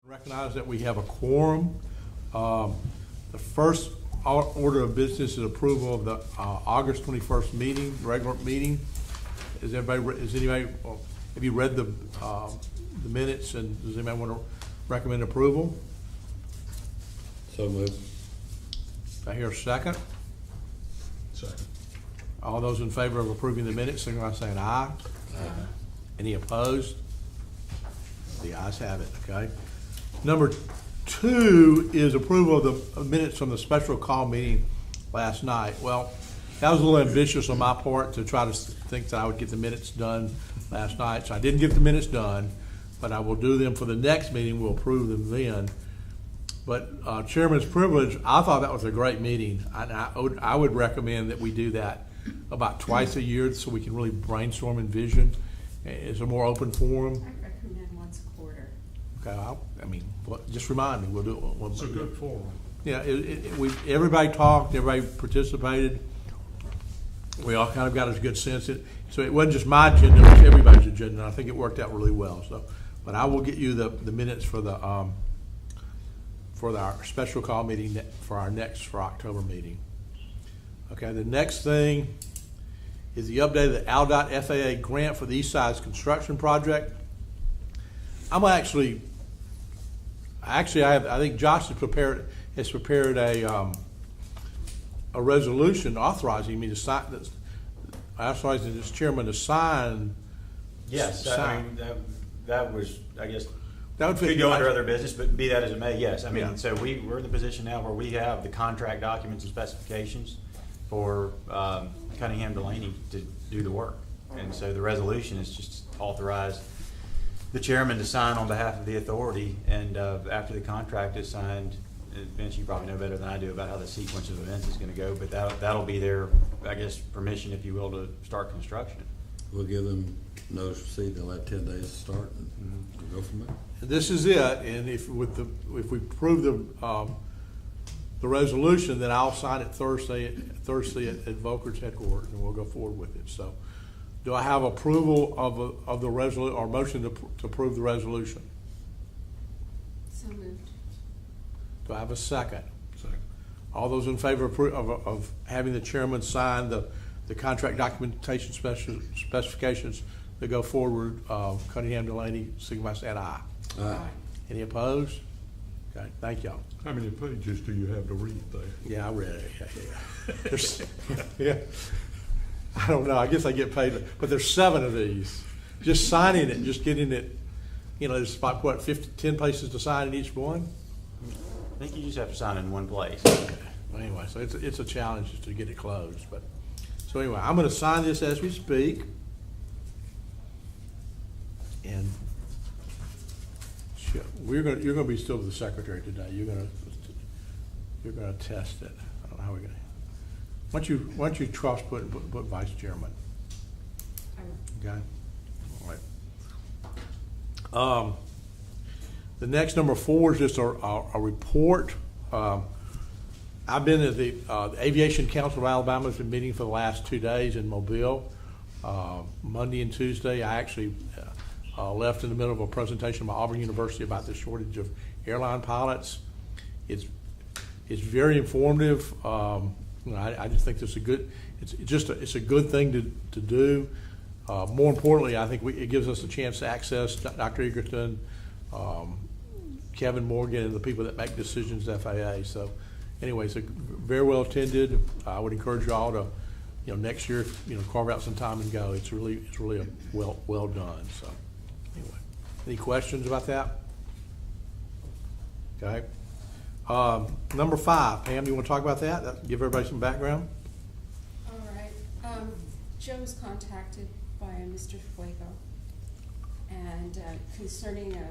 Recognize that we have a quorum. The first order of business is approval of the August 21st meeting, regular meeting. Have you read the minutes, and does anybody want to recommend approval? So moved. I hear a second. Second. All those in favor of approving the minutes, signify by saying aye. Aye. Any opposed? The ayes have it, okay? Number 2 is approval of the minutes from the special call meeting last night. Well, that was a little ambitious on my part to try to think that I would get the minutes done last night. So I didn't get the minutes done, but I will do them for the next meeting. We'll approve them then. But Chairman's privilege, I thought that was a great meeting. I would recommend that we do that about twice a year so we can really brainstorm and vision. It's a more open forum. I recommend once a quarter. Okay, just remind me. We'll do it. It's a good forum. Yeah, everybody talked, everybody participated. We all kind of got a good sense. So it wasn't just my agenda, it was everybody's agenda, and I think it worked out really well. So, but I will get you the minutes for our special call meeting for October meeting. Okay, the next thing is the update of the ALDOT FAA grant for the East Side's construction project. I think Josh has prepared a resolution authorizing me to sign, authorizing this chairman to sign. Yes, I mean, that was, I guess, that would could go under other business, but be that as it may, yes. I mean, Yeah. So we're in the position now where we have the contract documents and specifications for Cunningham Delaney to do the work. And so the resolution is just authorize the chairman to sign on behalf of the authority, and after the contract is signed, Vince, you probably know better than I do about how the sequence of events is going to go, but that'll be their, I guess, permission, if you will, to start construction. We'll give them notice proceed. They'll have 10 days to start, and we'll go from there. This is it, and if we approve the resolution, then I'll sign it Thursday at Volker's headquarters, and we'll go forward with it. So, do I have approval of the resolution, or motion to approve the resolution? So moved. Do I have a second? Second. All those in favor of having the chairman sign the contract documentation specifications that go forward, Cunningham Delaney, signify by saying aye. Aye. Any opposed? Okay, thank y'all. How many pages do you have to read there? Yeah, I read it. Yeah. Yeah. I don't know. I guess I get paid, but there's 7 of these. Just signing it, just getting it. There's about 10 places to sign in each one. I think you just have to sign in one place. Okay. Well, anyway, so it's a challenge just to get it closed. But so anyway, I'm going to sign this as we speak, and you're going to be still with the secretary today. You're going to test it. I don't know how we're going to. Why don't you trust put vice chairman? Okay. All right. The next number 4 is just a report. I've been at the Aviation Council of Alabama has been meeting for the last 2 days in Mobile. Monday and Tuesday, I actually left in the middle of a presentation by Auburn University about the shortage of airline pilots. It's very informative. I just think it's a good thing to do. More importantly, I think it gives us a chance to access Dr. Egerton, Kevin Morgan, and the people that make decisions at FAA. So, anyway, it's very well attended. I would encourage you all to, next year, carve out some time and go. It's really a well done. So, anyway, any questions about that? Okay. Number 5, Pam, you want to talk about that? Give everybody some background. All right. Joe was contacted by Mr. Fuego, and concerning a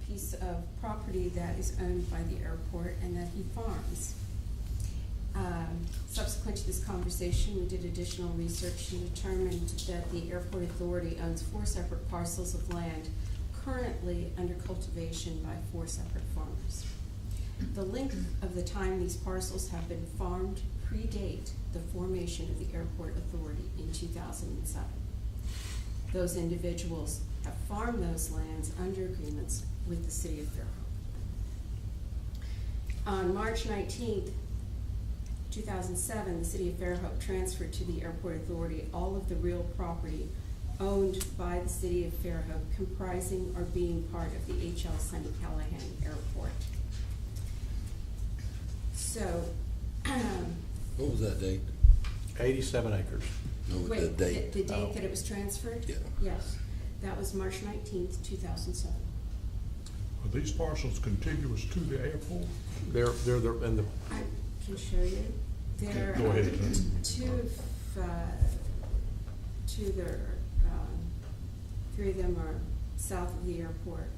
piece of property that is owned by the airport and that he farms. Subsequent to this conversation, we did additional research and determined that the airport authority owns 4 separate parcels of land currently under cultivation by 4 separate farmers. The length of the time these parcels have been farmed predate the formation of the airport authority in 2007. Those individuals have farmed those lands under agreements with the city of Fairhope. On March 19th, 2007, the city of Fairhope transferred to the Airport Authority all of the real property owned by the city of Fairhope comprising or being part of the H.L. Sonny Callahan Airport. So, What was that date? 87 acres. No, the wait, date. the date that it was transferred? Yeah. Yes, that was March 19th, 2007. Are these parcels contiguous to the airport? They're in the, I can show you. There Go ahead. three of them are south of the airport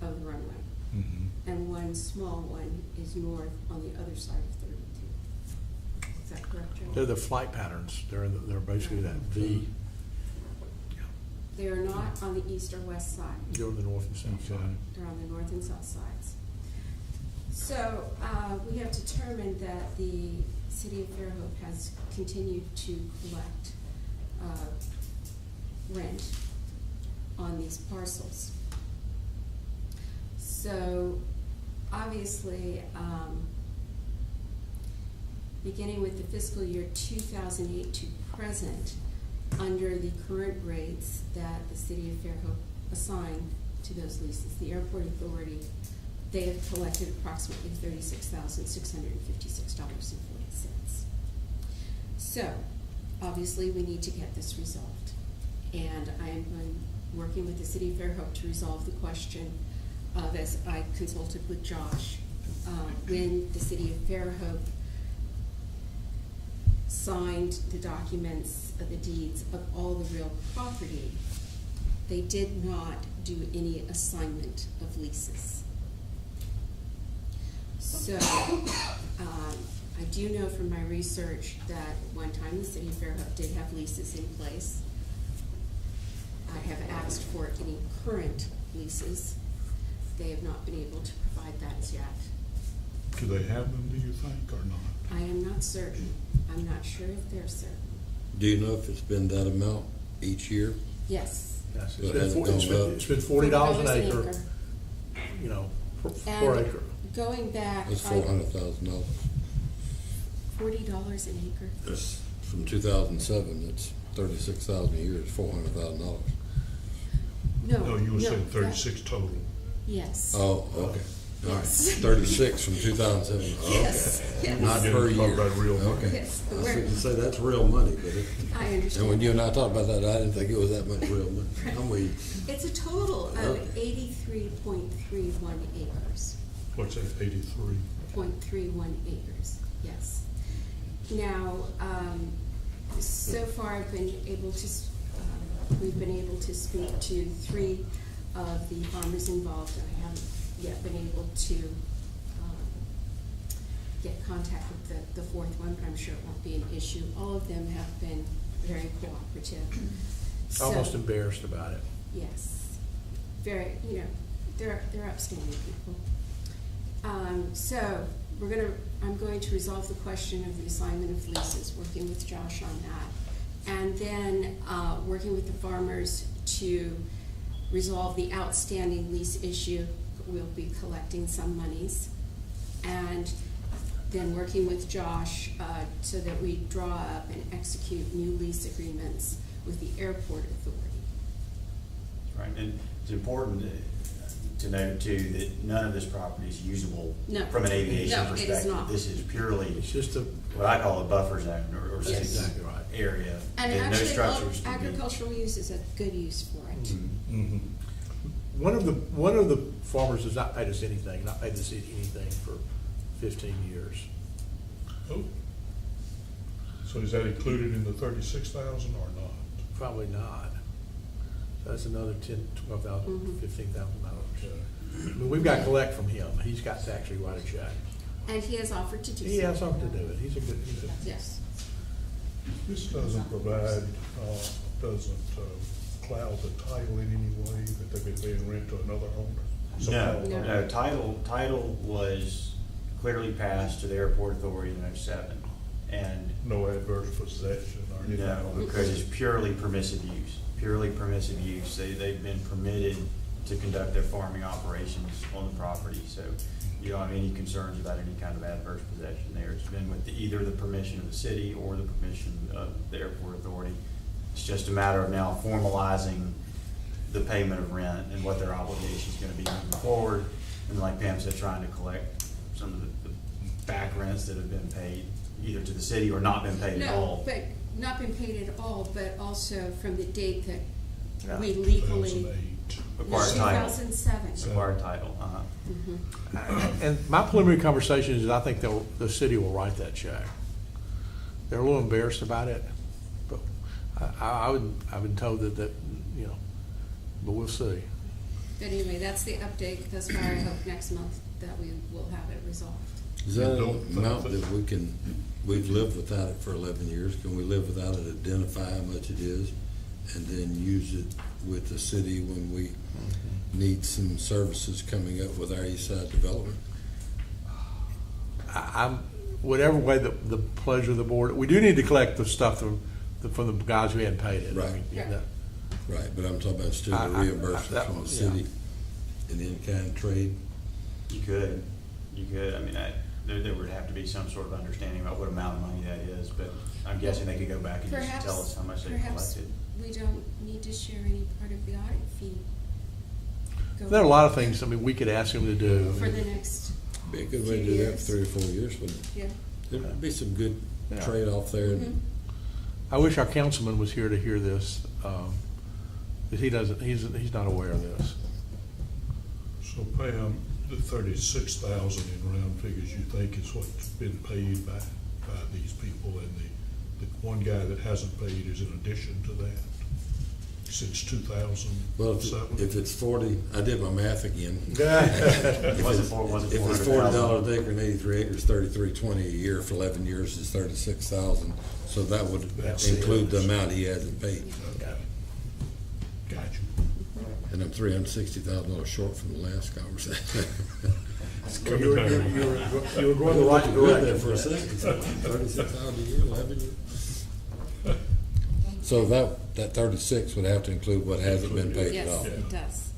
of the runway. Mm-hmm. And one small one is north on the other side of 32. Is that correct, Joe? they're the flight patterns. They're basically that V. They are not on the east or west side. They're on the north and south side. They're on the north and south sides. So we have determined that the city of Fairhope has continued to collect rent on these parcels. So obviously, beginning with the fiscal year 2008 to present, under the current rates that the city of Fairhope assigned to those leases, the airport authority, they have collected approximately $36,656.40. So, obviously, we need to get this resolved. And I am working with the city of Fairhope to resolve the question of, as I consulted with Josh, when the city of Fairhope signed the documents of the deeds of all the real property, they did not do any assignment of leases. So, I do know from my research that at one time the city of Fairhope did have leases in place. I have asked for any current leases. They have not been able to provide that as yet. Do they have them, do you think, or not? I am not certain. I'm not sure if they're certain. Do you know if it's been that amount each year? Yes. Yes, So it hasn't gone up? it's been $40 an acre, you know, per And acre. going back, That's $400,000. $40 an acre. That's from 2007. It's 36,000 a year. It's $400,000. No, you were saying that- 36 total. Yes. Oh, okay. All right. Yes. 36 from 2007. Okay. Yes, yes. Not We're per getting talk year. about real money. Okay. Yes, I was we're- going to say that's real money, but I and understand. when you and I talked about that, I didn't think it was that much real money. I'm with you. It's a total of Okay. 83.31 acres. What's that, 83? 0.31 acres, yes. Now, so far I've been able to, we've been able to speak to 3 of the farmers involved. I haven't yet been able to get contact with the 4th one, but I'm sure it won't be an issue. All of them have been very cooperative. So- Almost embarrassed about it. Yes, very, they're upstanding people. So, I'm going to resolve the question of the assignment of leases, working with Josh on that. And then, working with the farmers to resolve the outstanding lease issue. We'll be collecting some monies. And then working with Josh, so that we draw up and execute new lease agreements with the airport authority. Right, and it's important to note too that none of this property is usable No. from an aviation No, it is perspective. not. This is purely It's just a, what I call a buffer zone or Yes. safe exactly right. area. And no actually, structures to be- agricultural use is a good use for it. Mhm. Mm-hmm. One of the farmers has not paid us anything, not paid the city anything for 15 years. Oh. So is that included in the 36,000 or not? Probably not. So that's another $10,000, $12,000, Mhm. $15,000. Okay. I mean, we've got to collect from him. He's got to actually write a check. And he has offered to do so. He has something to do it. He's a. Yes. This doesn't provide, doesn't cloud the title in any way that they've been paying rent to another owner? No, No. no, title was clearly passed to the airport authority in '07. And No adverse possession or anything? no, like that? because it's purely permissive use, purely permissive use. They've been permitted to conduct their farming operations on the property. So you don't have any concerns about any kind of adverse possession there. It's been with either the permission of the city or the permission of the airport authority. It's just a matter of now formalizing the payment of rent and what their obligation is going to be moving forward. And like Pam said, trying to collect some of the back rents that have been paid either to the city or not been paid at all. No, but not been paid at all, but also from the date that Yeah. we legally. 2008. Acquired title. 2007. Acquired title, And my preliminary conversation is I think the city will write that check. They're a little embarrassed about it, but I've been told that, you know, but we'll see. But anyway, that's the update thus far. I hope next month that we will have it resolved. Is that an amount that we've lived without it for 11 years? Can we live without it, identify how much it is, and then use it with the city when we need some services coming up with our east side development? I'm, whatever way the pleasure of the board, we do need to collect the stuff from the guys who hadn't paid it. I Right. mean, Yeah. that- Right, but I'm talking about still the I- reimbursement that from one, the yeah. city in in-kind trade. You could. I mean, there would have to be some sort of understanding about what amount of money that is, but I'm guessing they could go back and just tell us how much they collected. We don't need to share any part of the audit fee. There are a lot of things, I mean, we could ask them to do. For the next, Be a good way to do that for 3 or 4 years, wouldn't it? yeah. There'd be some good Yeah. trade-off there. Mhm. I wish our councilman was here to hear this, but he's not aware of this. So Pam, the 36,000 in round figures you think is what's been paid by these people, and the one guy that hasn't paid is in addition to that since 2007? Well, if it's 40, I did my math again. It wasn't If it's $40 $400,000. an acre and 83 acres, 3320 a year for 11 years is 36,000. So that would That's include the it. amount he hasn't paid. Okay. Got you. And I'm $360,000 short from the last conversation. You were going the right Good there direction. for a second. 36,000 a year, 11 years. So that 36 would have to include what hasn't been paid at Yes, all. it does.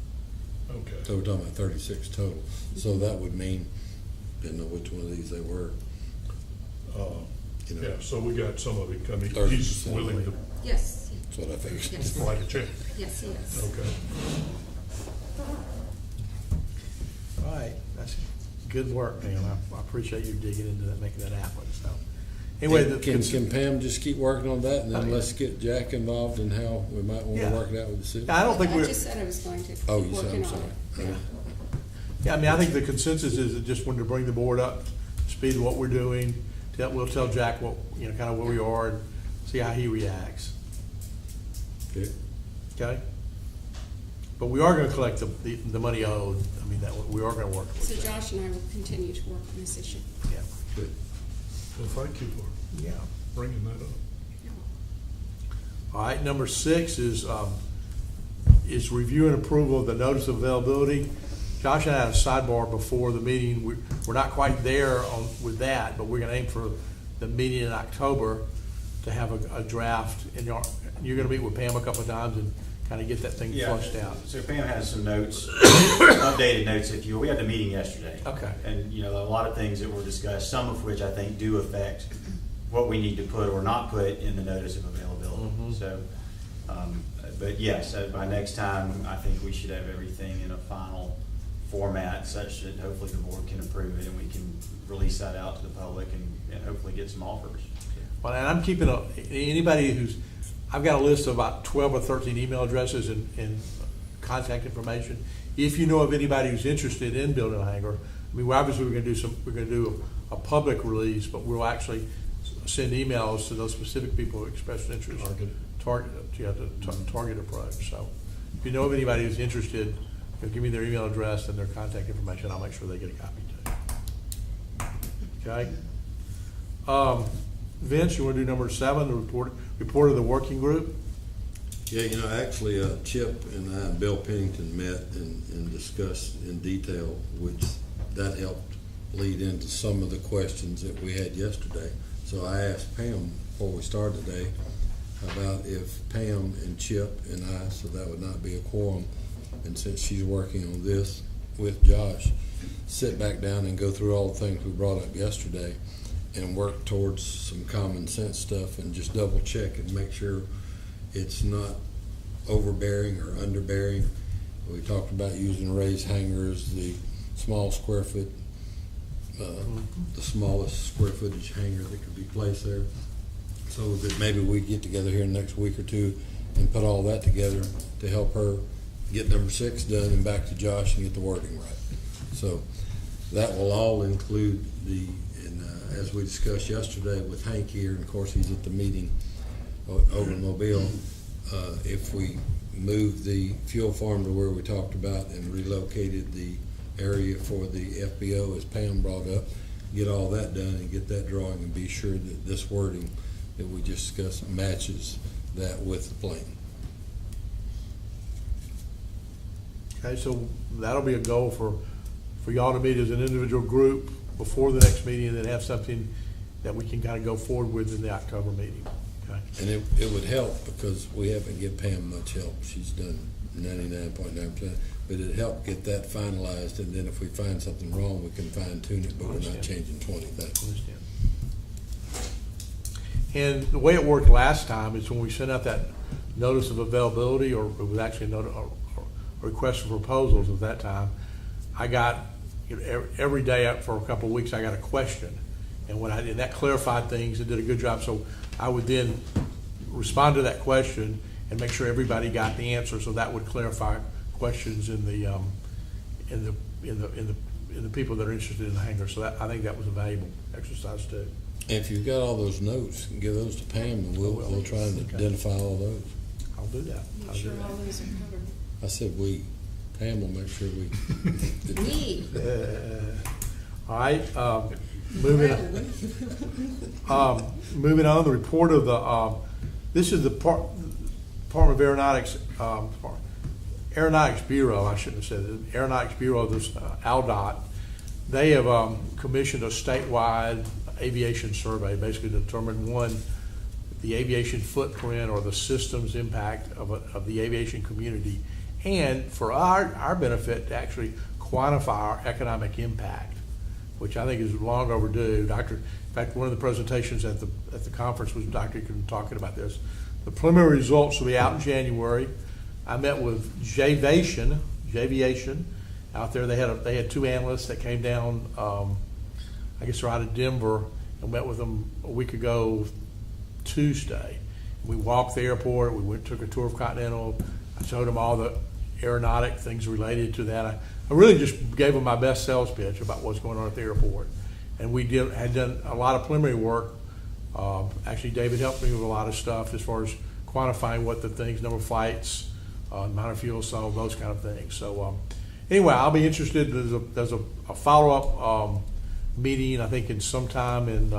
Okay. So we're talking about 36 total. So that would mean, didn't know which one of these they were. You know, Yeah, so we got some of it coming. 30%. He's willing to Yes, that's what I figured. Yes. write a check. yes, he is. Okay. All right, that's good work, Pam. I appreciate you digging into that, making that happen, so. Anyway, Can Pam just keep working on that, and Oh, then yeah. let's get Jack involved in how we might want Yeah. to work it out with the city? I don't think I we're, just said I was going to Oh, keep you said, working I'm on sorry. it. Yeah. yeah, I mean, I think the consensus is that just wanted to bring the board up to speed of what we're doing. We'll tell Jack what, you know, kind of where we are and see how he reacts, Okay. okay? But we are gonna collect the money owed. I mean, that, we are gonna work So with that. Josh and I will continue to work on this issue. Yeah. Good. Well, thank you for Yeah. bringing that up. All right, number 6 is review and approval of the notice of availability. Josh and I had a sidebar before the meeting. We're not quite there with that, but we're gonna aim for the meeting in October to have a draft. And you're gonna meet with Pam a couple of times and kind of get that thing Yeah, flushed out. so Pam has some notes, updated notes, if you will. We had the meeting yesterday. Okay. And, you know, a lot of things that were discussed, some of which I think do affect what we need to put or not put in the notice of availability. Mhm. So, but yes, by next time, I think we should have everything in a final format such that hopefully the board can approve it and we can release that out to the public and hopefully get some offers. Well, and I'm keeping anybody I've got a list of about 12 or 13 email addresses and contact information. If you know of anybody who's interested in building a hangar, I mean, obviously we're gonna do a public release, but we'll actually send emails to those specific people who expressed interest. Target approach. So if you know of anybody who's interested, give me their email address and their contact information. I'll make sure they get a copy too. Okay? Vince, you want to do number 7, the report of the working group? Yeah, you know, actually, Chip and I and Bill Pennington met and discussed in detail, which that helped lead into some of the questions that we had yesterday. So I asked Pam before we started today about if Pam and Chip and I, so that would not be a quorum, and since she's working on this with Josh, sit back down and go through all the things we brought up yesterday and work towards some common sense stuff and just double check and make sure it's not overbearing or underbearing. We talked about using raised hangers, the small square foot, the smallest square footage hanger that could be placed there. So that maybe we get together here in the next week or two and put all that together to help her get number 6 done and back to Josh and get the wording right. So that will all include as we discussed yesterday with Hank here, and of course he's at the meeting over in Mobile, if we move the fuel farm to where we talked about and relocated the area for the FBO as Pam brought up, get all that done and get that drawing and be sure that this wording that we just discussed matches that with the plan. Okay, so that'll be a goal for y'all to meet as an individual group before the next meeting and then have something that we can kind of go forward with in the October meeting. Okay. And it would help because we haven't given Pam much help. She's done 99.9%, but it'd help get that finalized, and then if we find something wrong, we can fine tune it, but we're not changing 20 things. And the way it worked last time is when we sent out that notice of availability, or it was actually a request for proposals at that time, I got, every day for a couple of weeks I got a question, and and that clarified things and did a good job. So I would then respond to that question and make sure everybody got the answer. So that would clarify questions in the people that are interested in the hangar. So I think that was a valuable exercise too. If you've got all those notes, give those to Pam, and we'll try and identify all those. I'll do that. Make sure all those are covered. I said Pam will make sure we. Me. All right. Moving on, the report of the this is the Department of Aeronautics Aeronautics Bureau. I shouldn't have said it. Aeronautics Bureau. This ALDOT. They have commissioned a statewide aviation survey, basically to determine the aviation footprint or the systems impact of the aviation community, and for our benefit to actually quantify our economic impact, which I think is long overdue. In fact, one of the presentations at the conference was Dr. Eakin talking about this. The preliminary results will be out in January. I met with J'Aviation out there. They had 2 analysts that came down. I guess they're out of Denver, and met with them a week ago Tuesday. We walked the airport. We took a tour of Continental. I showed them all the aeronautic things related to that. I really just gave them my best sales pitch about what's going on at the airport. And we had done a lot of preliminary work. Actually, David helped me with a lot of stuff as far as quantifying what the things, number of flights, amount of fuel sold, those kind of things. So anyway, I'll be interested. There's a follow-up meeting, I think, in sometime in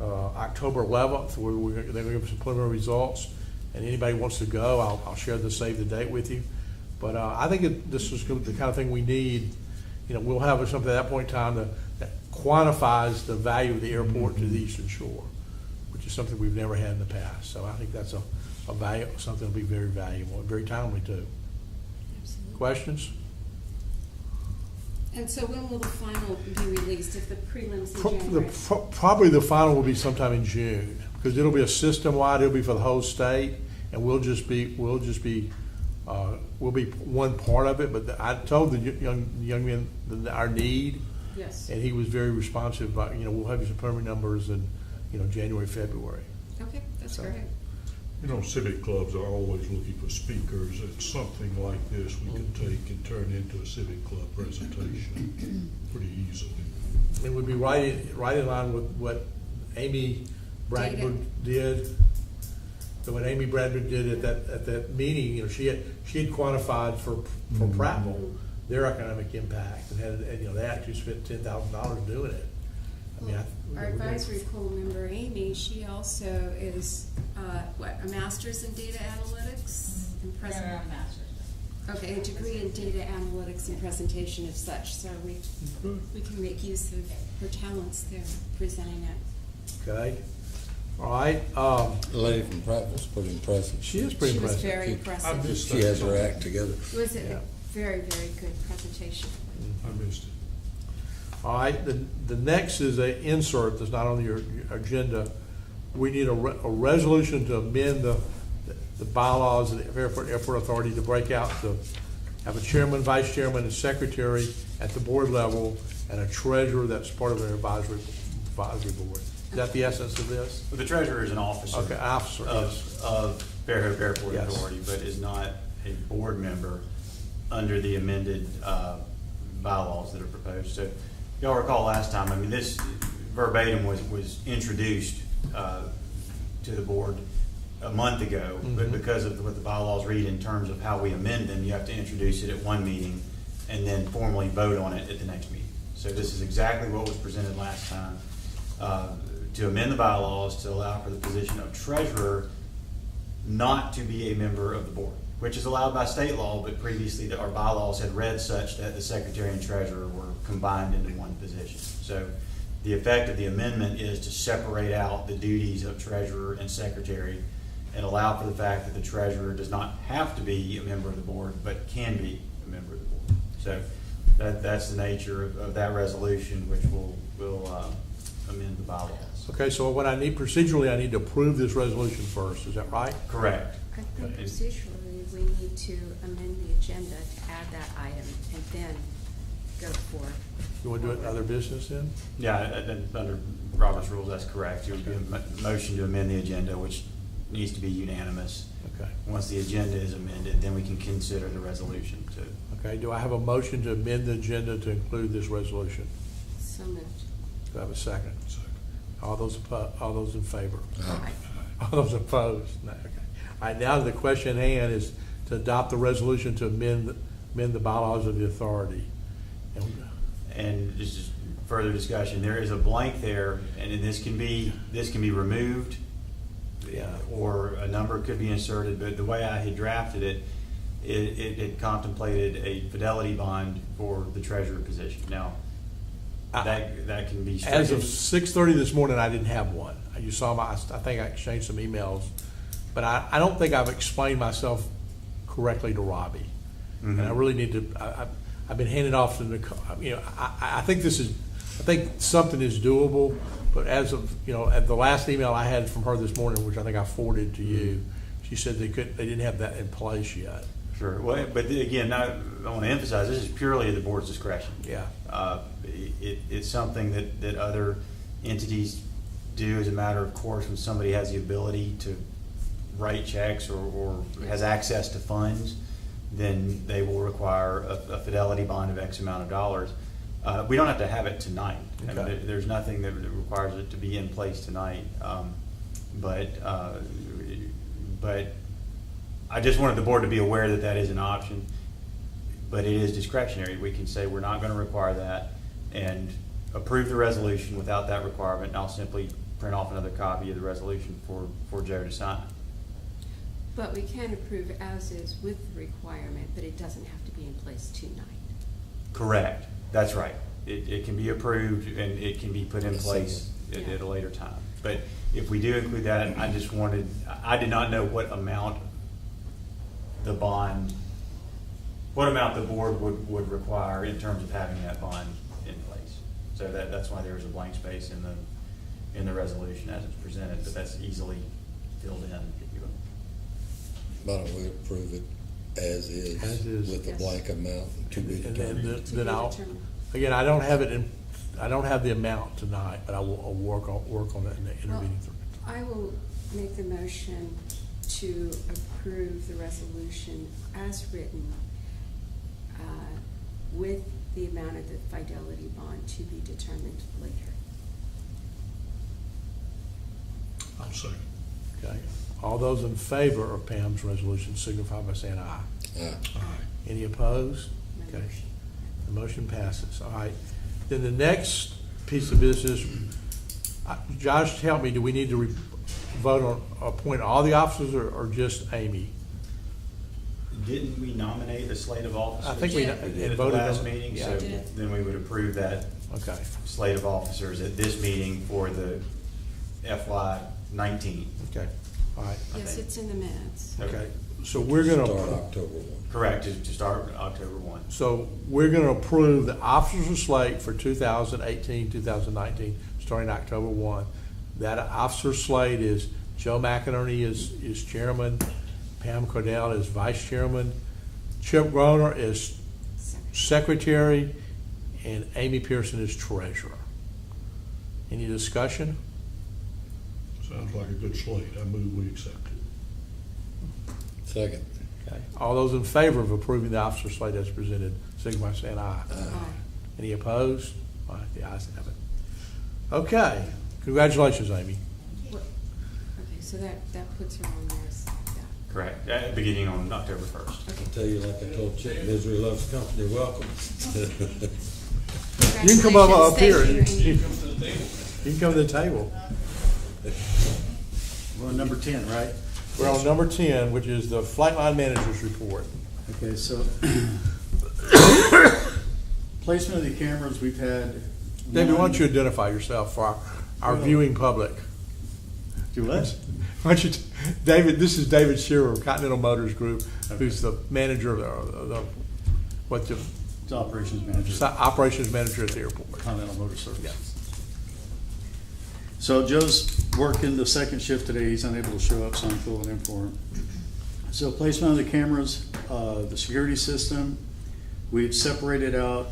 October 11th, where they're going to give us some preliminary results. And anybody wants to go, I'll share the save the date with you. But I think this is the kind of thing we need. We'll have something at that point in time that quantifies the value of the airport to the Eastern Shore, which is something we've never had in the past. So I think that's a value, something that'll be very valuable and very timely too. Absolutely. Questions? And so when will the final be released, if the prelims in January? Probably the final will be sometime in June, because it'll be a system-wide. It'll be for the whole state, and we'll be one part of it. But I told the young man our need, Yes. and he was very responsive. About we'll have you some preliminary numbers in January, February. Okay, that's So- great. Civic clubs are always looking for speakers, and something like this we can take and turn into a civic club presentation pretty easily. It would be right in line with what Amy Bradford did. So what Amy Bradford did at that meeting, she had quantified for Prattville their economic impact, and they actually spent $10,000 doing it. Our advisory pool member, Amy, she also is, a master's in data analytics and Okay, a degree in data analytics and presentation of such, so we can make use of her talents there presenting it. Okay. All right, The lady from Prattville's pretty impressive. she is pretty She was impressive. very I impressive. missed She has her act together. It was Yeah. a very, very good presentation. I missed it. All right, the next is an insert that's not on your agenda. We need a resolution to amend the bylaws of the Fairhope Airport Authority to break out to have a chairman, vice chairman, and secretary at the board level, and a treasurer that's part of their advisory board. Is that the essence of this? But the treasurer is an officer. Okay, officer, yes. Of Fairhope Airport Yes. Authority, but is not a board member under the amended bylaws that are proposed. So y'all recall last time, I mean, this verbatim was introduced to the board a month ago, but because of what the bylaws read in terms of how we amend them, you have to introduce it at one meeting and then formally vote on it at the next meeting. So this is exactly what was presented last time, to amend the bylaws to allow for the position of treasurer not to be a member of the board, which is allowed by state law, but previously our bylaws had read such that the secretary and treasurer were combined into one position. So the effect of the amendment is to separate out the duties of treasurer and secretary and allow for the fact that the treasurer does not have to be a member of the board, but can be a member of the board. So that's the nature of that resolution, which will amend the bylaws. Okay, so what I need procedurally, I need to approve this resolution first, is that right? Correct. I think Okay. procedurally, we need to amend the agenda to add that item and then go for. You want to do it in other business then? Yeah, under Robert's rules, that's correct. It would be a motion to amend the agenda, which needs to be unanimous. Okay. Once the agenda is amended, then we can consider the resolution to. Okay, do I have a motion to amend the agenda to include this resolution? So moved. Do I have a second? Second. All those in favor? Aye. All those opposed? No, okay. All right, now the question at hand is to adopt the resolution to amend the bylaws of the authority. And just further discussion, there is a blank there, and this can be removed, or a number could be inserted, but the way I had drafted it, it contemplated a fidelity bond for the treasurer position. Now, that can be stricken. As of 6:30 this morning, I didn't have one. You saw I think I exchanged some emails, but I don't think I've explained myself correctly to Robbie. And I really need to, I've been handing off to the, I think something is doable, but as of, at the last email I had from her this morning, which I think I forwarded to you, she said they didn't have that in place yet. Sure. Well, but again, I want to emphasize, this is purely at the board's discretion. Yeah. It's something that other entities do as a matter of course when somebody has the ability to write checks or has access to funds, then they will require a fidelity bond of X amount of dollars. We don't have to have it tonight. Okay. I mean, there's nothing that requires it to be in place tonight. But I just wanted the board to be aware that that is an option, but it is discretionary. We can say we're not going to require that and approve the resolution without that requirement, and I'll simply print off another copy of the resolution for Joe to sign. But we can approve as is with the requirement, but it doesn't have to be in place tonight. Correct. That's right. It can be approved and it can be put in place at a later time. But if we do include that, I did not know what amount the board would require in terms of having that bond in place. So that's why there's a blank space in the resolution as it's presented, but that's easily filled in, if you will. Why don't we approve it as is? As is. With a Yes. blank amount to be And determined. then again, I don't have the amount tonight, but I will work on that in the intervening. I will make the motion to approve the resolution as written with the amount of the fidelity bond to be determined later. I'll second. Okay. All those in favor of Pam's resolution signify by saying aye. Aye. Any opposed? My Okay. motion. The motion passes. All right. Then the next piece of business, Josh, tell me, do we need to vote on, appoint all the officers or just Amy? Didn't we nominate a slate of officers? I think we Yeah. At the voted last on- meeting, yeah. so Did. then we would approve that Okay. slate of officers at this meeting for the FY 19. Okay, all right, Yes, think. it's in the minutes. okay. So we're gonna. Start October 1. Correct, to start October 1. So we're going to approve the officer slate for 2018, 2019, starting October 1. That officer slate is Joe McInerney is chairman, Pam Cordell is vice chairman, Chip Groner is secretary, and Amy Pearson is treasurer. Any discussion? Sounds like a good slate. I move we accept it. Second. Okay. All those in favor of approving the officer slate as presented, signify by saying aye. Aye. Any opposed? All right, the ayes have it. Okay, congratulations, Amy. Okay, so that puts her on there as that. Correct, beginning on October 1st. Okay. Tell you like I told Chick, misery loves company, welcome. You can come up here. Congratulations. Thank you, Amy. You can come to the table. We're on number 10, right? We're on number 10, which is the flight line manager's report. Okay, so placement of the cameras, we've had. David, why don't you identify yourself for our viewing public? Do what? Why don't you, David, this is David Shearer of Continental Motors Group, who's the manager of It's operations manager, operations manager at the airport. Continental Motor Service. Yeah. So Joe's working the second shift today. He's unable to show up, so I'm filling in for him. So placement of the cameras, the security system, we've separated out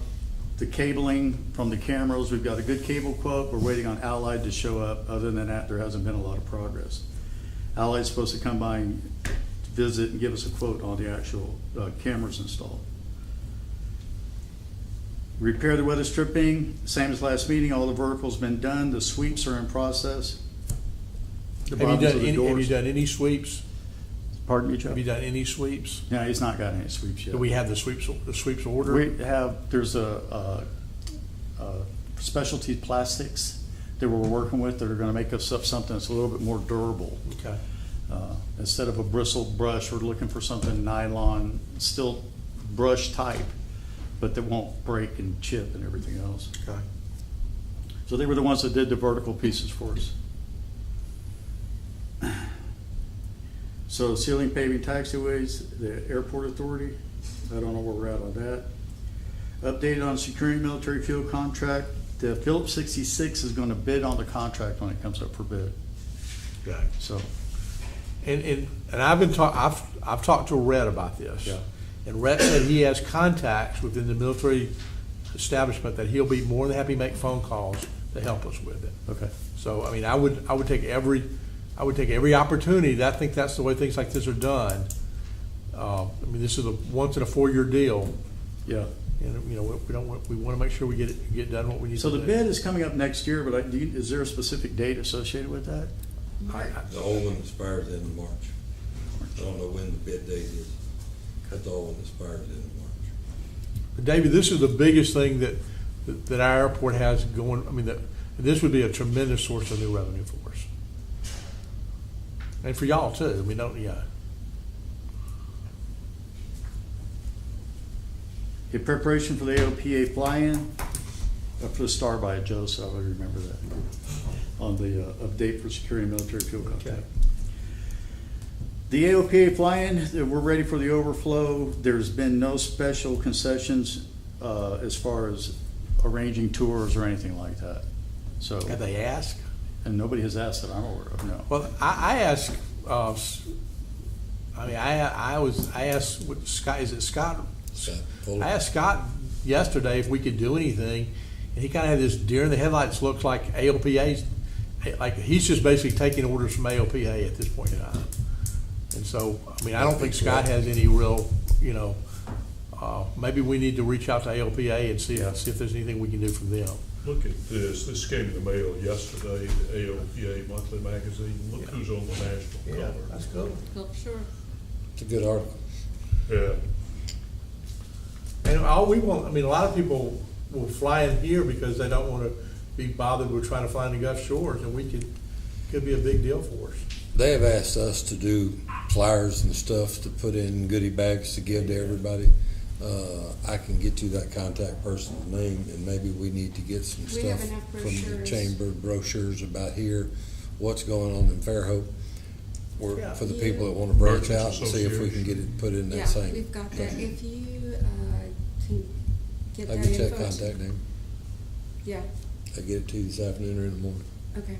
the cabling from the cameras. We've got a good cable quote. We're waiting on Allied to show up. Other than that, there hasn't been a lot of progress. Allied's supposed to come by and visit and give us a quote on the actual cameras installed. Repair the weather stripping, same as last meeting. All the vertical's been done. The sweeps are in process. The Have you bottoms of the done doors. any sweeps? Pardon me, Joe? Have you done any sweeps? No, he's not got any sweeps yet. Do we have the sweeps ordered? We have, there's a specialty plastics that we're working with that are gonna make us up something that's a little bit more durable. Okay. Instead of a bristle brush, we're looking for something nylon, still brush type, but that won't break and chip and everything else. Okay. So they were the ones that did the vertical pieces for us. So ceiling paving taxiways, the airport authority, I don't know where we're at on that. Updated on securing military fuel contract, the Phillips 66 is gonna bid on the contract when it comes up for bid, Okay. so. And I've been I've talked to Rhett about this. Yeah. And Rhett said he has contacts within the military establishment that he'll be more than happy to make phone calls to help us with it. Okay. So, I mean, I would take every opportunity. I think that's the way things like this are done. I mean, this is a once in a 4-year deal, Yeah. and we want to make sure we get done what we need So to the do. bid is coming up next year, but is there a specific date associated with that? The old one expires in March. I don't know when the bid date is, but the old one expires in March. But David, this is the biggest thing that our airport has going. I mean, this would be a tremendous source of new revenue for us, and for y'all too. We don't, yeah. In preparation for the AOPA fly-in, for the star by Joe, so I remember that, on the update for securing military fuel contract. Okay. The AOPA fly-in, we're ready for the overflow. There's been no special concessions as far as arranging tours or anything like that. So, Have they asked? and nobody has asked that I'm aware of, no. Well, I asked. I asked what Scott. Is it Scott? Scott Fuller. I asked Scott yesterday if we could do anything, and he kind of had this deer in the headlights look like AOPA's. Like he's just basically taking orders from AOPA at this point in time. And so, I mean, I don't think Scott has any real, maybe we need to reach out to AOPA and see if there's anything we can do for them. Look at this. This came in the mail yesterday, the AOPA monthly magazine. Look who's on the national cover. That's cool. Oh, sure. It's a good article. Yeah. And all we want, I mean, a lot of people will fly in here because they don't want to be bothered with trying to fly in the Gulf Shores, and could be a big deal for us. They have asked us to do flyers and stuff to put in goodie bags to give to everybody. I can get you that contact person's name, and maybe we need to get some We have stuff enough from the brochures. chamber brochures about here. what's going on in Fairhope. Yeah. For the people that want to branch out and see if we Association. can get it put in that Yeah, same. we've got that. If you can get I'll that get info. that contact name. Yeah, I'll get it to you this afternoon or in the morning. okay.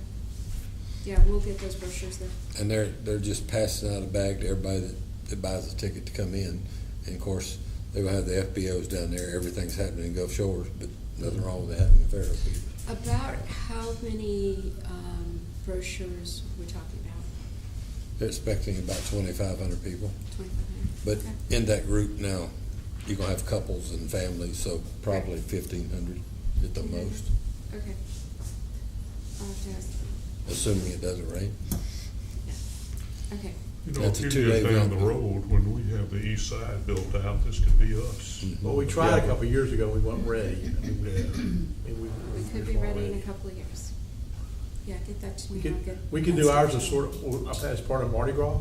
Yeah, we'll get those brochures there. And they're just passing out a bag to everybody that buys a ticket to come in. And of course, they will have the FBOs down there. Everything's happening in Gulf Shores, but nothing wrong with it happening in Fairhope either. About how many brochures we're talking about? They're expecting about 2,500 people. 2,500? But Okay. in that group now, you're gonna have couples and families, so probably 1,500 at the most, Okay. I'll have to ask them. assuming it doesn't rain. Yeah. Okay. You know, That's a a few two-day years down the event. road, when we have the east side built out, this could be us. Well, we tried a couple of years ago, we weren't ready. I mean, Yeah. We could be ready in a couple of years. Yeah, get that to me. I'll get We could that do ours scheduled. as part of Mardi Gras.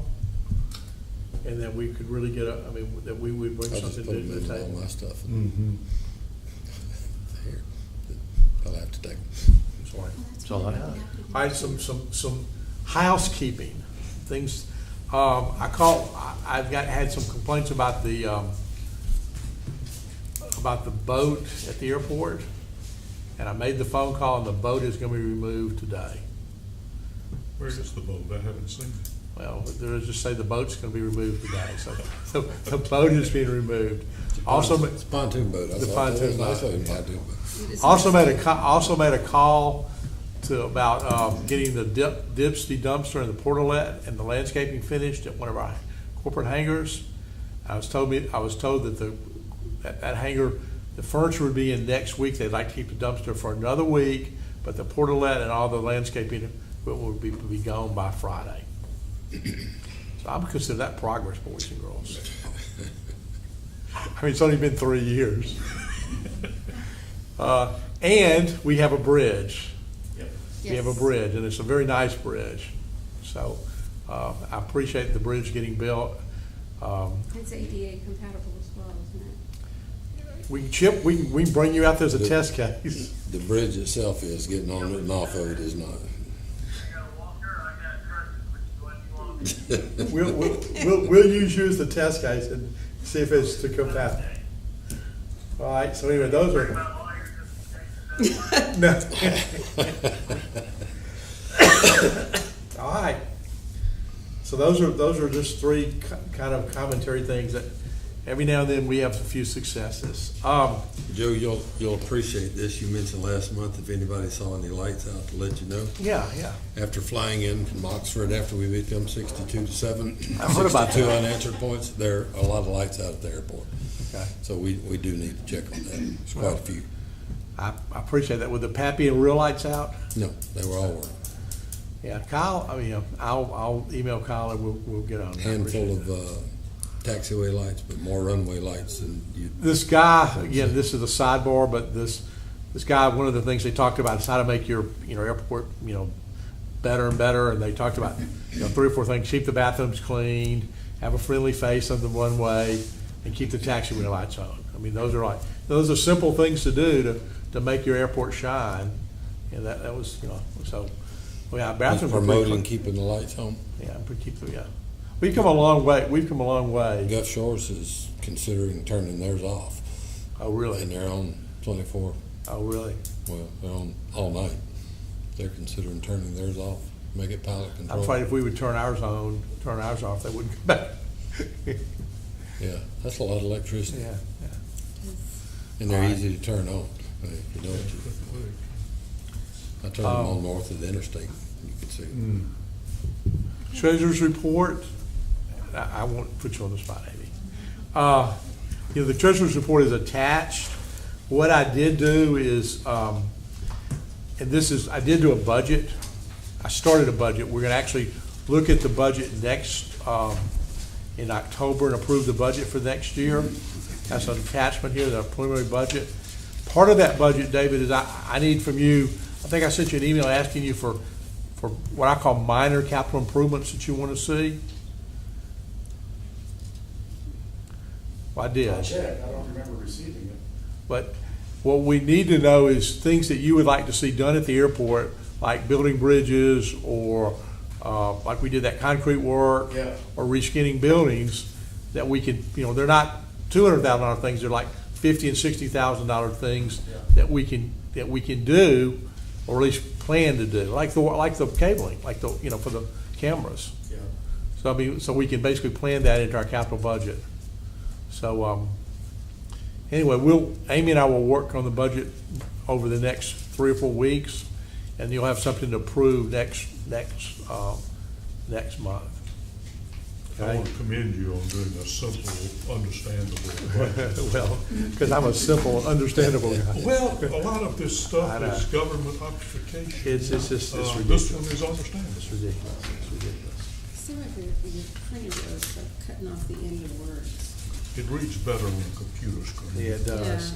And then we could really get that we would bring I just something put to them the in all table. my stuff. Mm-hmm. Here, I'll have to take them. Sorry. Oh, that's That's all I fine. have. I'd be happy to do All right, that. some housekeeping things. I've had some complaints about the boat at the airport. And I made the phone call and the boat is gonna be removed today. Where is the boat? I haven't seen it. Well, there's just say the boat's gonna be removed today, so the boat is being removed. Also, It's a pontoon boat. I The thought that was pontoon nice boat, of him, yeah. pontoon boat. It is Also nice. made a call to about getting the Dipsty dumpster and the portalet and the landscaping finished at one of our corporate hangars. I was told that that hangar, the furniture would be in next week. They'd like to keep the dumpster for another week, but the portalet and all the landscaping will be gone by Friday. So I'm considering that progress, boys and girls. I mean, it's only been 3 years. And we have a bridge. We have a Yes. bridge, and it's a very nice bridge. So I appreciate the bridge getting built. It's ADA compatible as well, isn't it? We can bring you out there as a test case. The bridge itself is, getting on it and off of it is not. We'll use you as the test case and see if it's to compatible. All right, so anyway, those are. No. All right. So those are just three kind of commentary things that every now and then we have a few successes. Joe, you'll appreciate this. You mentioned last month if anybody saw any lights out to let you know. Yeah. After flying in from Oxford, after we beat them 62-7, I heard about 62 that. unanswered points, there are a lot of lights out at the airport. Okay. So we do need to check on that. There's quite a few. I appreciate that. With the Pappy and real lights out? No, they were all working. Yeah, Kyle, I'll email Kyle and we'll get on that. Handful of taxiway lights, but more runway lights than you. This guy, again, this is a sidebar, but this guy, one of the things they talked about is how to make your, airport, better and better. And they talked about, 3 or 4 things: keep the bathrooms clean, have a friendly face on the runway, and keep the taxiway lights on. I mean, those are simple things to do to make your airport shine. And that was, so, yeah, bathrooms are pretty Promoting clean. keeping the lights on. Yeah, yeah. We've come a long way. Gulf Shores is considering turning theirs off, Oh, really? and they're on 24. Oh, really? Well, they're on all night. They're considering turning theirs off, make it pilot I'm control. afraid if we would turn ours off, they wouldn't come back. Yeah, that's a lot of electricity, Yeah. and they're All right. easy to turn on. If you know what I turned them on north of the interstate. You could see it. Treasurer's report. I won't put you on the spot, Amy. The treasurer's report is attached. What I did do is, I did do a budget. I started a budget. We're gonna actually look at the budget next, in October and approve the budget for next year. That's an attachment here, the preliminary budget. Part of that budget, David, is I need from you, I think I sent you an email asking you for what I call minor capital improvements that you want to see. Well, I did. I'll check, I don't remember receiving it. But what we need to know is things that you would like to see done at the airport, like building bridges or, like we did that concrete work. Yeah. Or reskinning buildings, that we can, they're not $200,000 things, they're like $50,000 and $60,000 things Yeah. that we can do, or at least plan to do, like the cabling, like for the cameras. Yeah. So I mean, so we can basically plan that into our capital budget. So, anyway, Amy and I will work on the budget over the next 3 or 4 weeks, and you'll have something to approve next month. I Okay? want to commend you on doing a simple, understandable budget. Well, because I'm a simple, understandable guy. Well, a lot of this I stuff know. is government obfuscation. It's just, This ridiculous. one is understandable. It's ridiculous. It's ridiculous. See what your printer does, like cutting off the end of words. It reads better on a computer screen. Yeah, it does.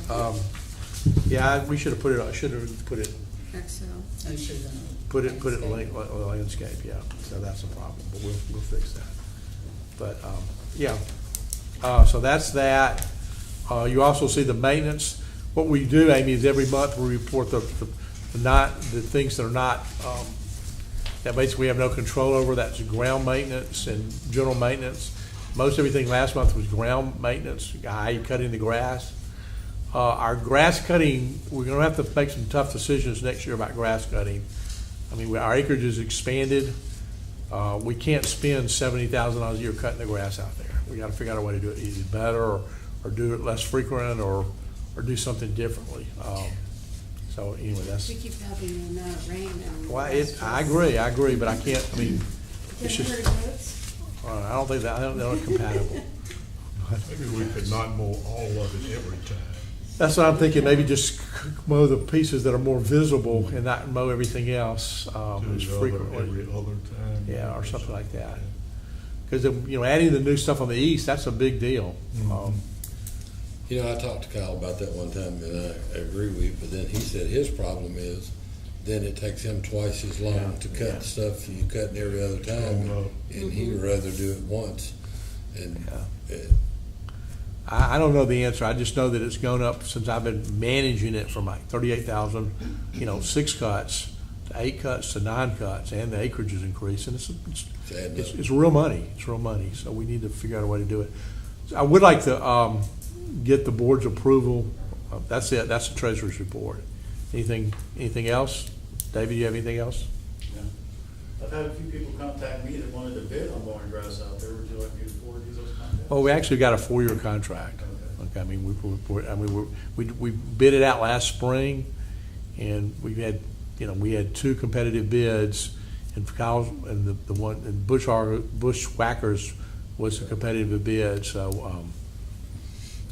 Yeah. We should have put it, I should have put it, Excel. put it landscape, yeah. So that's a problem, but we'll fix that. But, yeah. So that's that. You also see the maintenance. What we do, Amy, is every month we report the things that are not, that basically we have no control over. That's ground maintenance and general maintenance. Most everything last month was ground maintenance, i.e. cutting the grass. Our grass cutting, we're gonna have to make some tough decisions next year about grass cutting. I mean, our acreage is expanded. We can't spend $70,000 a year cutting the grass out there. We gotta figure out a way to do it either better or do it less frequent or do something differently. So anyway, that's, We keep having the amount of rain and. I agree, but I can't, I mean, it's Have you just, heard of goats? I don't think that, they're not compatible. Maybe we could not mow all of it every time. That's what I'm thinking, maybe just mow the pieces that are more visible and not mow everything else, Do as the other frequently. every other time. Yeah, or something like that. Because, adding the new stuff on the east, that's a big deal. You know, I talked to Kyle about that one time, and I agree with you, but then he said his problem is, then it takes him twice as long Yeah, to yeah. cut stuff you cut every other time, Blown up. and he'd rather do it once. And Yeah. I don't know the answer. I just know that it's gone up since I've been managing it from like 38,000, 6 cuts to 8 cuts to 9 cuts, and the acreage is increasing. It's adding up. it's real money. It's real money. So we need to figure out a way to do it. I would like to get the board's approval. That's it. That's the treasurer's report. Anything else? David, you have anything else? Yeah. I've had a few people contact me that wanted to bid on mowing grass out there. Would you like me to forward these those contacts? Well, we actually got a 4-year contract. Okay. Okay, I mean, we bid it out last spring, and we had 2 competitive bids, and Kyle's, and the one, and Bushwhackers was a competitive bid, so,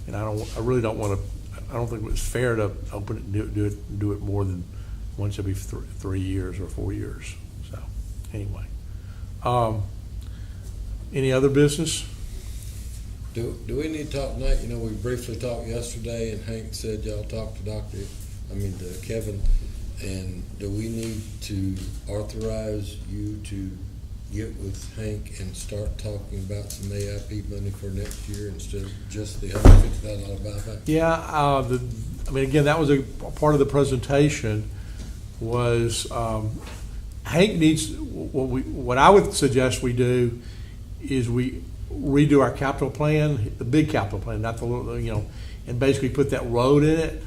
and I really don't want to, I don't think it's fair to open it, do it more than once every 3 years or 4 years, so, anyway. Any other business? Do we need to talk tonight? You know, we briefly talked yesterday, and Hank said y'all talked to Kevin, and do we need to authorize you to get with Hank and start talking about some AIP money for next year instead of just the $150,000 buyback? Yeah, again, that was a part of the presentation was, Hank needs, what I would suggest we do is we redo our capital plan, the big capital plan, not the little, and basically put that road in it.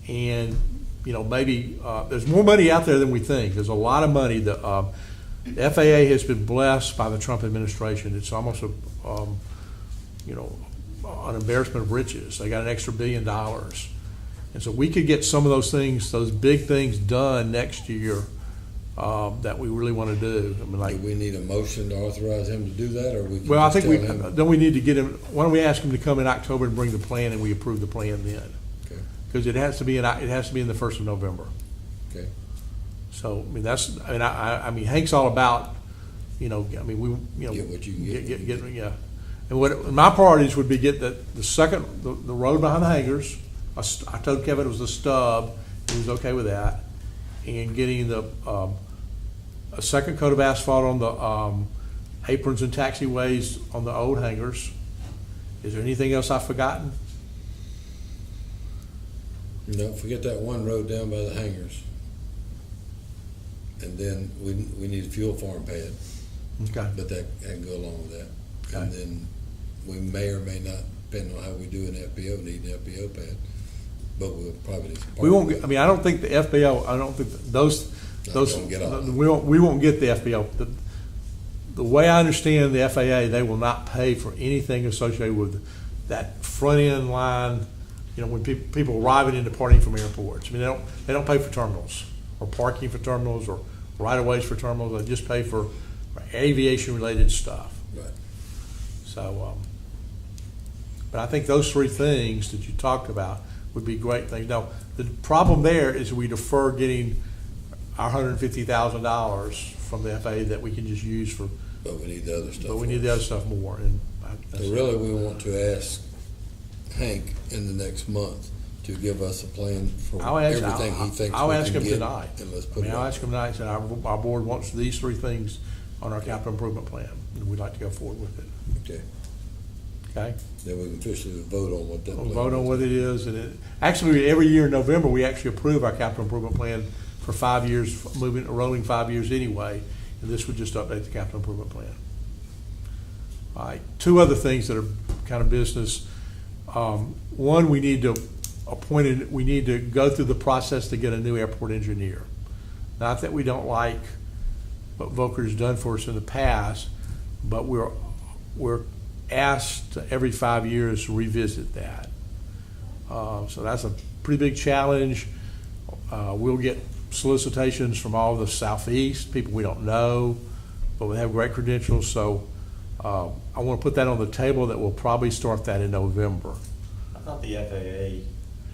And, maybe, there's more money out there than we think. There's a lot of money. The FAA has been blessed by the Trump administration. It's almost an embarrassment of riches. They got an extra $1 billion. And so we could get some of those things, those big things done next year that we really want to do. I mean, like, Do we need a motion to authorize him to do that, or we can well, I just think tell him? don't we need to get him, why don't we ask him to come in October and bring the plan and we approve the plan then? Okay, Because it has to be in the 1st of November. okay. So, I mean, Hank's all about, Get what you can get. yeah. And what, my priorities would be get the road behind the hangars. I told Kevin it was the stub, he was okay with that. And getting a second coat of asphalt on the aprons and taxiways on the old hangars. Is there anything else I've forgotten? Don't forget that one road down by the hangars. And then we need a fuel farm pad, Okay. but that can go along with that. Okay. And then we may or may not, depending on how we do an FPO, need an FPO pad, but we'll probably need some. We won't, parking. I mean, I don't think the FBO, I don't think those, Don't get off. we won't get the FBO. The way I understand the FAA, they will not pay for anything associated with that front end line, you know, when people arriving and departing from airports. I mean, they don't pay for terminals or parking for terminals or right of ways for terminals. They just pay for aviation related stuff. Right. So, but I think those three things that you talked about would be great things. Now, the problem there is we defer getting our $150,000 from the FAA that we can just use for, But we need the other stuff. but we need the other stuff more. And So really, we want to ask Hank in the next month to give us a plan for everything he thinks I'll we ask can him get. tonight. And let's I put mean, it I'll on. ask him tonight, and say, our board wants these three things on our capital improvement plan, and we'd like to go forward with it. Okay, Okay? then we can officially vote on what that. We'll plan vote on is. what it is, and actually, every year in November, we actually approve our capital improvement plan for 5 years, rolling 5 years anyway, and this would just update the capital improvement plan. All right, two other things that are kind of business. One, we need to go through the process to get a new airport engineer. Not that we don't like what Volker's done for us in the past, but we're asked every 5 years to revisit that. So that's a pretty big challenge. We'll get solicitations from all the southeast, people we don't know, but we have great credentials. So I want to put that on the table that we'll probably start that in November. I thought the FAA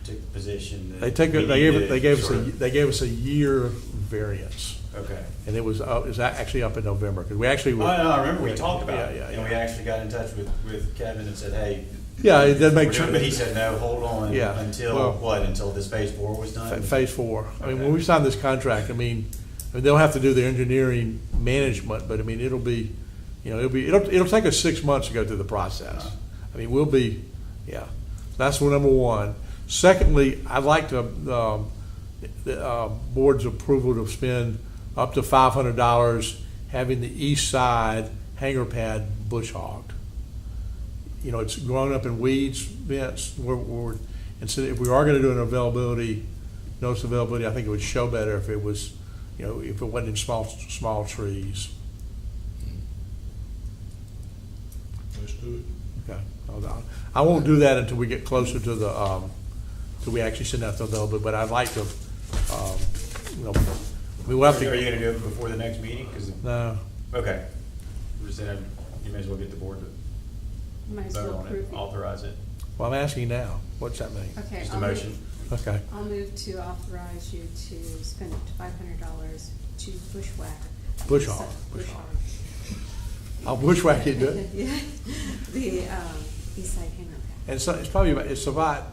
took the position that. They gave us a year variance, Okay. and it was actually up in November because we actually. Oh, no, I remember we talked about it, Yeah. and we actually got in touch with Kevin and said, hey. Yeah, it does make we're doing it, but he said, no, hold on, Yeah, until, well, until this phase 4 was done? Phase 4. I mean, when Okay. we sign this contract, I mean, they'll have to do the engineering management, but I mean, it'll take us 6 months to go through the process. I mean, yeah. That's number one. Secondly, I'd like to, the board's approval to spend up to $500 having the east side hangar pad bush hogged. You know, it's grown up in weeds, Vince. And so if we are gonna do an notice of availability, I think it would show better if it was, if it wasn't in small trees. Let's do it. Okay. I won't do that until we get closer to till we actually send out the availability, but I'd like to, we'll have Are you to. gonna do it before the next meeting? No, Okay. Just saying, you may as well get the board to Might as vote well on it, approve it. authorize it. well, I'm asking now. What's that mean? Okay. Just a I'll motion. Okay. I'll move to authorize you to spend up to $500 to bushwhack. Bush hog. Bush hog. I'll bushwhack it, do it. Yeah, the east side hangar pad, And so it's about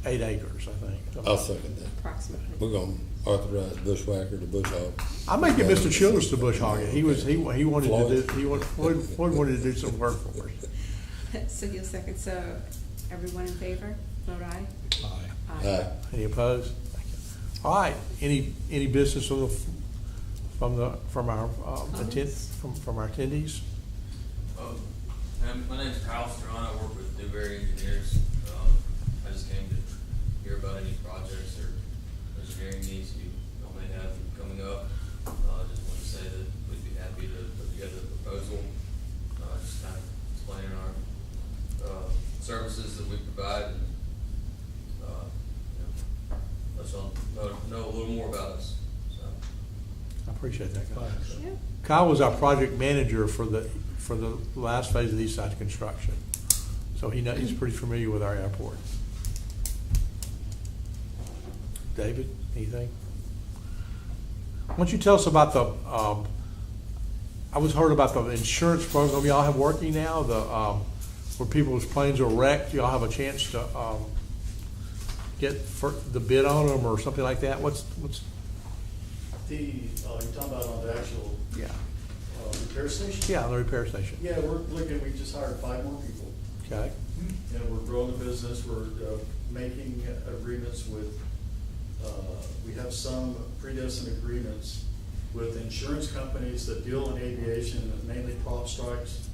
8 acres, I think. I'll second that. approximately. We're gonna authorize Bushwhacker to bush hog. I may get Mr. Childers to bush hog it. He wanted Floyd. to do, Floyd wanted to do some work for us. So you'll second, so everyone in favor, vote aye? Aye. Aye. Any opposed? Thank you. All right, any business from our attendees? My name's Kyle Strawn. I work with Newberry Engineers. I just came to hear about any projects or engineering needs you may have coming up. Just wanted to say that we'd be happy to put together a proposal, just kind of explaining our services that we provide and let y'all know a little more about us. So. I appreciate that, Kyle. Thanks. Yeah. Kyle was our project manager for the last phase of the east side construction. So he's pretty familiar with our airport. David, anything? Why don't you tell us about I was heard about the insurance program y'all have working now, where people's planes are wrecked, y'all have a chance to, get the bid on them or something like that? What's, You're talking about on the actual yeah, repair station? yeah, on the repair station, Yeah, we just hired 5 more people. okay? And we're growing the business, we're making agreements with, we have some predestined agreements with insurance companies that deal in aviation, mainly prop strikes,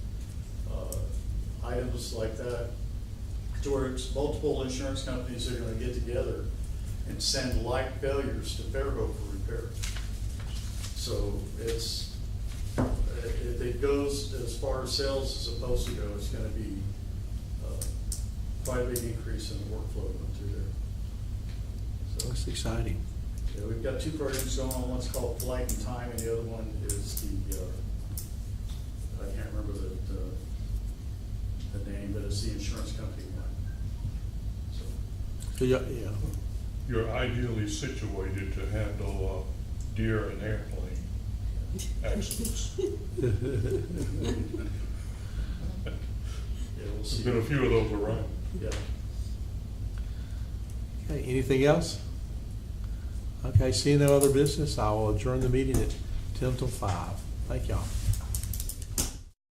items like that, to where it's multiple insurance companies are gonna get together and send like failures to Fairhope for repair. So it's, if it goes as far as sales is supposed to go, it's gonna be quite a big increase in the workflow going through there. So, That's exciting. yeah, we've got two programs going on. One's called Flight and Time, and the other one is the, I can't remember the name, but it's the insurance company one. So, So, yeah, You're ideally situated to handle deer and airplane accidents. yeah, we'll There's see. been a few of those around. Yeah. Okay, anything else? Okay, seeing no other business, I will adjourn the meeting at 10 till 5. Thank y'all.